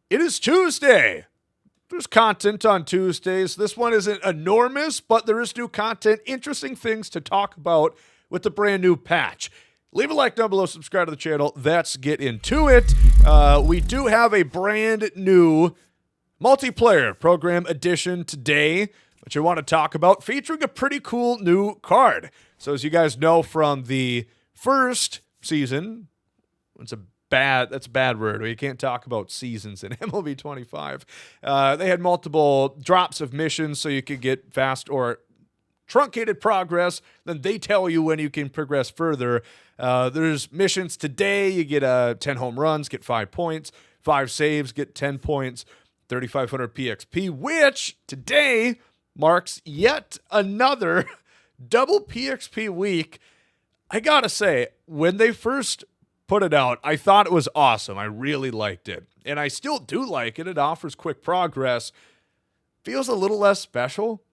It is Tuesday. There's content on Tuesdays. This one isn't enormous, but there is new content, interesting things to talk about with the brand new patch. Leave a like down below, subscribe to the channel. Let's get into it. We do have a brand new multiplayer program edition today, which I want to talk about, featuring a pretty cool new card. So as you guys know from the first season, that's a bad word. You can't talk about seasons in MLB 25. They had multiple drops of missions so you could get fast or truncated progress. Then they tell you when you can progress further. There's missions today. You get 10 home runs, get 5 points. 5 saves, get 10 points. 3,500 PXP, which today marks yet another double PXP week. I gotta say, when they first put it out, I thought it was awesome. I really liked it. And I still do like it. It offers quick progress. Feels a little less special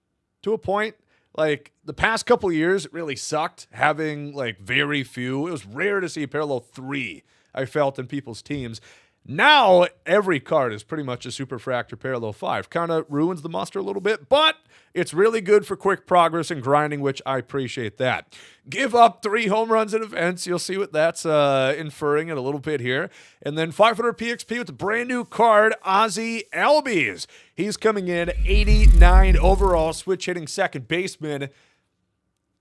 to a point. Like, the past couple years, it really sucked having, like, very few. It was rare to see parallel 3, I felt, in people's teams. Now, every card is pretty much a Super Fractor Parallel 5. Kind of ruins the muster a little bit, but it's really good for quick progress and grinding, which I appreciate that. Give up 3 home runs in events. You'll see what that's inferring in a little bit here. And then 500 PXP with the brand new card, Aussie Albies. He's coming in 89 overall, switch hitting second baseman,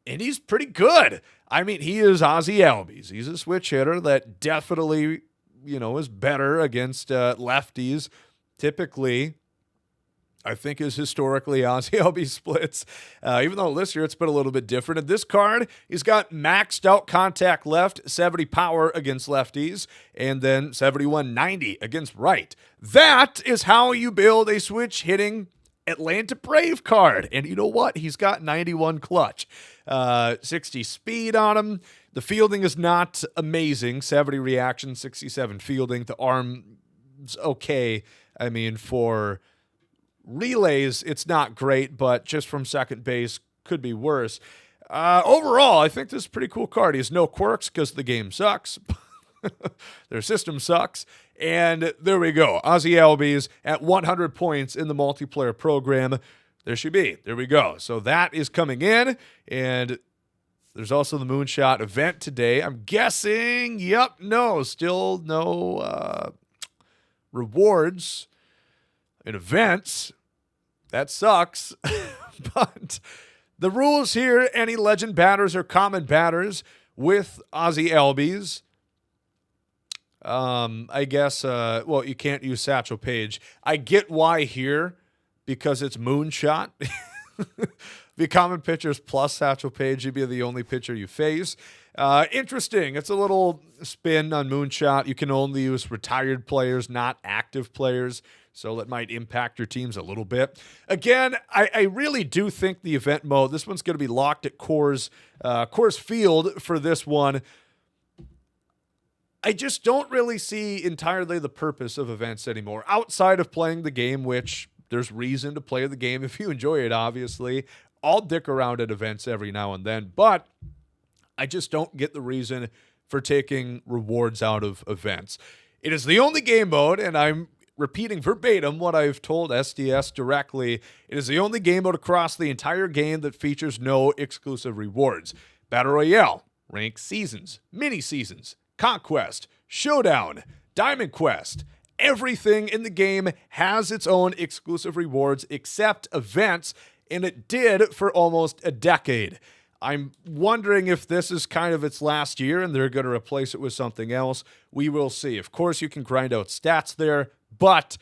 and he's pretty good. I mean, he is Aussie Albies. He's a switch hitter that definitely, is better against lefties. Typically, I think is historically Aussie Albies splits. Even though this year it's been a little bit different. In this card, he's got maxed out contact left, 70 power against lefties, and then 71-90 against right. That is how you build a switch hitting Atlanta Brave card. And you know what? He's got 91 clutch. 60 speed on him. The fielding is not amazing. 70 reaction, 67 fielding. The arm's okay. I mean, for relays, it's not great, but just from second base, could be worse. Overall, I think this is a pretty cool card. He has no quirks because the game sucks. Their system sucks. And there we go. Aussie Albies at 100 points in the multiplayer program. There she be. There we go. So that is coming in. And there's also the Moonshot event today. I'm guessing, still no rewards in events. That sucks. But the rules here, any legend batters or common batters with Aussie Albies. I guess, you can't use Satchel Paige. I get why here, because it's Moonshot. The common pitchers plus Satchel Paige, you'd be the only pitcher you face. Interesting. It's a little spin on Moonshot. You can only use retired players, not active players, so that might impact your teams a little bit. Again, I really do think the event mode, this one's going to be locked at Coors Field for this one. I just don't really see entirely the purpose of events anymore, outside of playing the game, which there's reason to play the game if you enjoy it, obviously. I'll dick around at events every now and then, but I just don't get the reason for taking rewards out of events. It is the only game mode, and I'm repeating verbatim what I've told SDS directly. It is the only game mode across the entire game that features no exclusive rewards. Battle Royale, ranked seasons, mini seasons, Conquest, Showdown, Diamond Quest. Everything in the game has its own exclusive rewards except events, and it did for almost a decade. I'm wondering if this is kind of its last year and they're going to replace it with something else. We will see. Of course, you can grind out stats there, but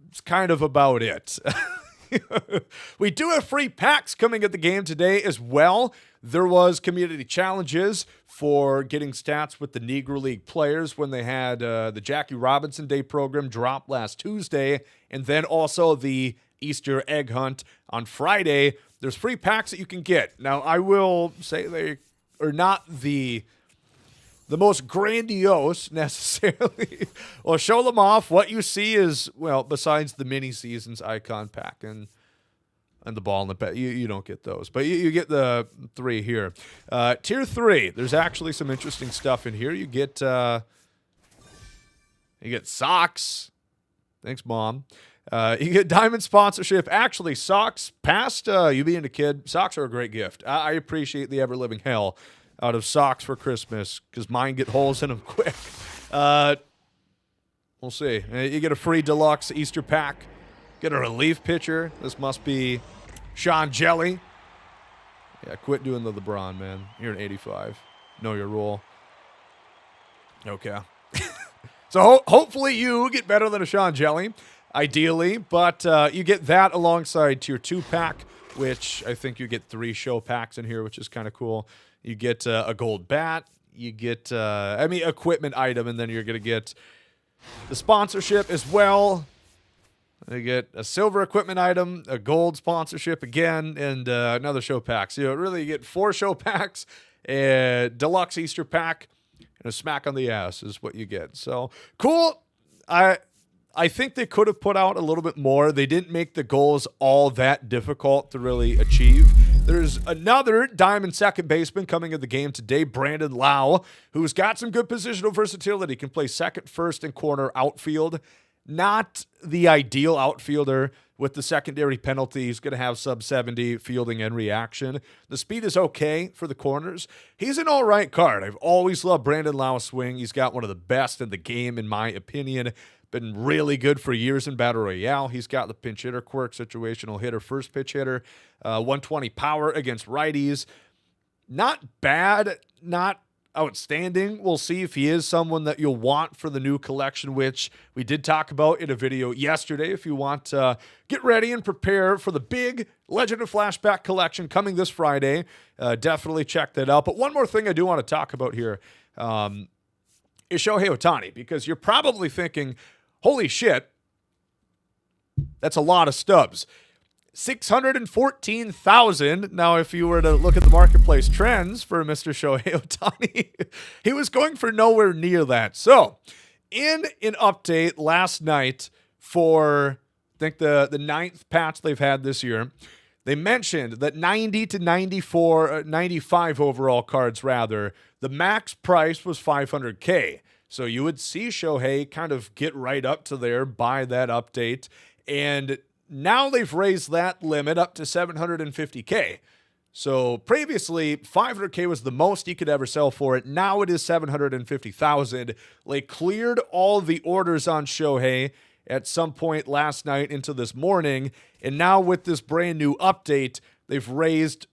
it's kind of about it. We do have free packs coming at the game today as well. There was community challenges for getting stats with the Negro League players when they had the Jackie Robinson Day program drop last Tuesday, and then also the Easter egg hunt on Friday. There's free packs that you can get. Now, I will say they are not the most grandiose necessarily. Well, show them off. What you see is, besides the mini seasons icon pack and the ball in the bat, you don't get those, but you get the 3 here. Tier 3, there's actually some interesting stuff in here. You get socks, Thanks, Mom. You get Diamond sponsorship. Actually, socks, past you being a kid, socks are a great gift. I appreciate the ever-living hell out of socks for Christmas because mine get holes in them quick. We'll see. You get a free deluxe Easter pack. Get a relief pitcher. This must be Sean Jelly. Yeah, quit doing the LeBron, man. You're an 85. Know your role. Okay. So hopefully you get better than a Sean Jelly, ideally. But you get that alongside Tier 2 pack, which I think you get 3 show packs in here, which is kind of cool. You get a gold bat. You get, equipment item, and then you're going to get the sponsorship as well. You get a silver equipment item, a gold sponsorship again, and another show pack. So you get 4 show packs, a deluxe Easter pack, and a smack on the ass is what you get. So cool. I think they could have put out a little bit more. They didn't make the goals all that difficult to really achieve. There's another Diamond second baseman coming in the game today, Brandon Lau, who's got some good positional versatility. Can play second, first, and corner outfield. Not the ideal outfielder with the secondary penalty. He's going to have sub-70 fielding and reaction. The speed is okay for the corners. He's an all-right card. I've always loved Brandon Lau's swing. He's got one of the best in the game, in my opinion. Been really good for years in Battle Royale. He's got the pinch hitter quirk, situational hitter, first pitch hitter, 120 power against righties. Not bad, not outstanding. We'll see if he is someone that you'll want for the new collection, which we did talk about in a video yesterday. If you want to get ready and prepare for the big Legend of Flashback collection coming this Friday, definitely check that out. But one more thing I do want to talk about here is Shohei Otani, because you're probably thinking, holy shit, that's a lot of stubs. 614,000. Now, if you were to look at the marketplace trends for Mr. Shohei Otani, he was going for nowhere near that. So, in an update last night for, I think, the 9th patch they've had this year, they mentioned that 90 to 95 overall cards, rather, the max price was $500K. So you would see Shohei kind of get right up to there by that update. And now they've raised that limit up to $750K. So previously, $500K was the most you could ever sell for it. Now it is $750,000. They cleared all the orders on Shohei at some point last night into this morning. And now with this brand new update, they've raised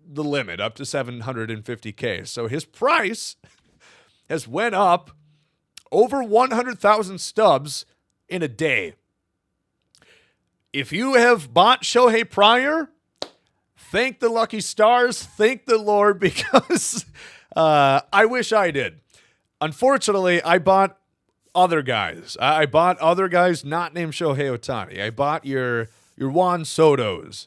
the limit up to $750K. So his price has went up over 100,000 stubs in a day. If you have bought Shohei prior, thank the lucky stars, thank the Lord, because I wish I did. Unfortunately, I bought other guys. I bought other guys not named Shohei Otani. I bought your Juan Sotos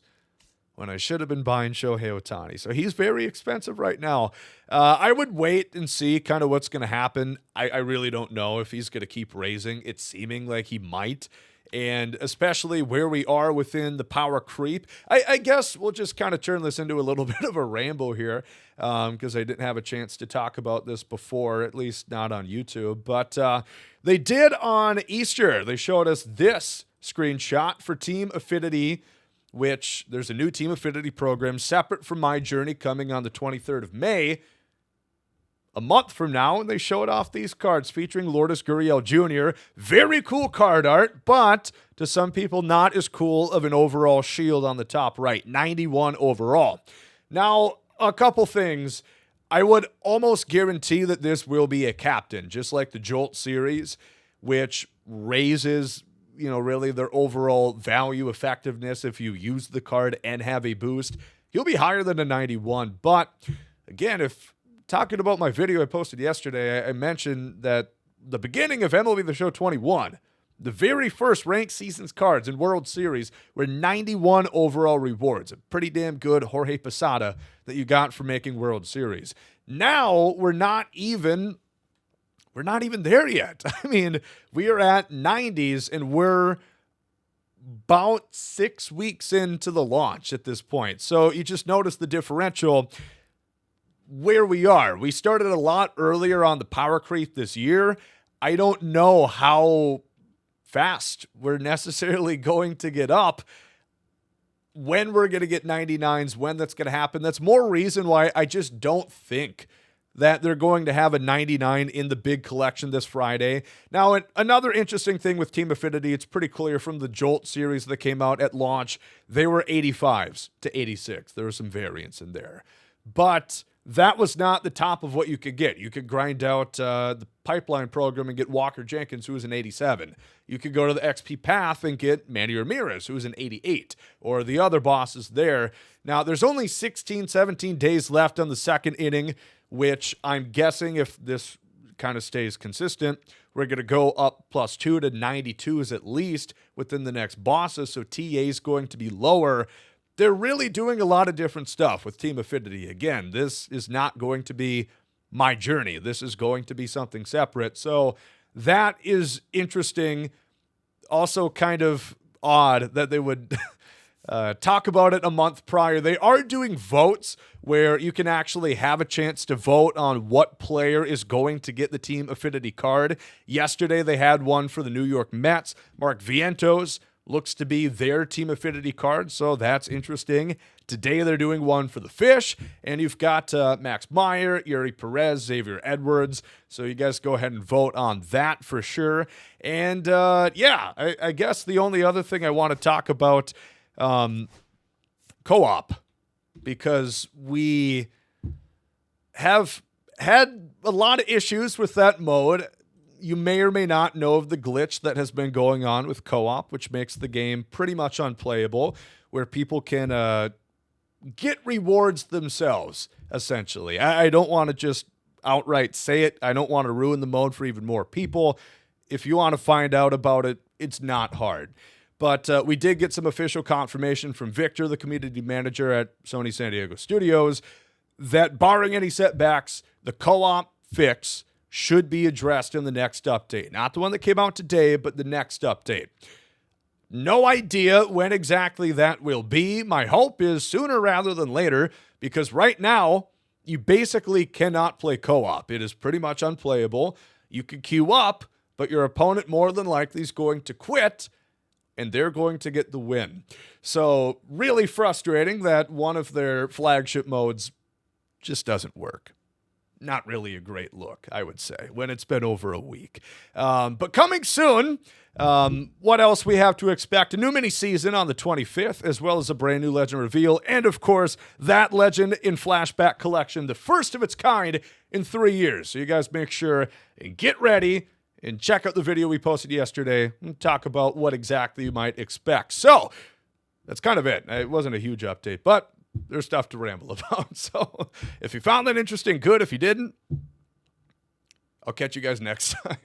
when I should have been buying Shohei Otani. So he's very expensive right now. I would wait and see kind of what's going to happen. I really don't know if he's going to keep raising. It's seeming like he might. And especially where we are within the power creep. I guess we'll just kind of turn this into a little bit of a ramble here because I didn't have a chance to talk about this before, at least not on YouTube. But they did on Easter. They showed us this screenshot for Team Affinity, which there's a new Team Affinity program separate from My Journey coming on the 23rd of May. A month from now, and they showed off these cards featuring Lourdes Gurriel Jr. Very cool card art, but to some people, not as cool of an overall shield on the top right. 91 overall. Now, a couple things. I would almost guarantee that this will be a captain, just like the Jolt series, which raises, really their overall value effectiveness if you use the card and have a boost. He'll be higher than a 91, but again, talking about my video I posted yesterday, I mentioned that the beginning of MLB The Show 21, the very first ranked seasons cards in World Series were 91 overall rewards. A pretty damn good Jorge Posada that you got for making World Series. Now we're not even there yet. I mean, we are at 90s and we're about 6 weeks into the launch at this point. So you just notice the differential where we are. We started a lot earlier on the power creep this year. I don't know how fast we're necessarily going to get up, when we're going to get 99s, when that's going to happen. That's more reason why I just don't think that they're going to have a 99 in the big collection this Friday. Now, another interesting thing with Team Affinity, it's pretty clear from the Jolt series that came out at launch, they were 85s to 86. There was some variance in there. But that was not the top of what you could get. You could grind out the pipeline program and get Walker Jenkins, who was an 87. You could go to the XP path and get Manny Ramirez, who was an 88, or the other bosses there. Now, there's only 16, 17 days left on the second inning, which I'm guessing if this kind of stays consistent, we're going to go up +2 to 92s at least within the next bosses, so TA is going to be lower. They're really doing a lot of different stuff with Team Affinity. Again, this is not going to be my journey. This is going to be something separate. So that is interesting. Also kind of odd that they would talk about it a month prior. They are doing votes where you can actually have a chance to vote on what player is going to get the Team Affinity card. Yesterday, they had one for the New York Mets. Mark Vientos looks to be their Team Affinity card, so that's interesting. Today, they're doing one for the Fish, and you've got Max Meyer, Yuri Perez, Xavier Edwards, so you guys go ahead and vote on that for sure. And, I guess the only other thing I want to talk about, co-op, because we have had a lot of issues with that mode. You may or may not know of the glitch that has been going on with co-op, which makes the game pretty much unplayable, where people can get rewards themselves, essentially. I don't want to just outright say it. I don't want to ruin the mode for even more people. If you want to find out about it, it's not hard. But we did get some official confirmation from Victor, the community manager at Sony San Diego Studios, that barring any setbacks, the co-op fix should be addressed in the next update. Not the one that came out today, but the next update. No idea when exactly that will be. My hope is sooner rather than later, because right now, you basically cannot play co-op. It is pretty much unplayable. You can queue up, but your opponent more than likely is going to quit, and they're going to get the win. So really frustrating that one of their flagship modes just doesn't work. Not really a great look, I would say, when it's been over a week. But coming soon, what else we have to expect? A new mini-season on the 25th, as well as a brand new Legend reveal, and of course, that Legend in Flashback Collection, the first of its kind in 3 years. So you guys make sure and get ready and check out the video we posted yesterday and talk about what exactly you might expect. So that's kind of it. It wasn't a huge update, but there's stuff to ramble about. So if you found that interesting, good. If you didn't, I'll catch you guys next time.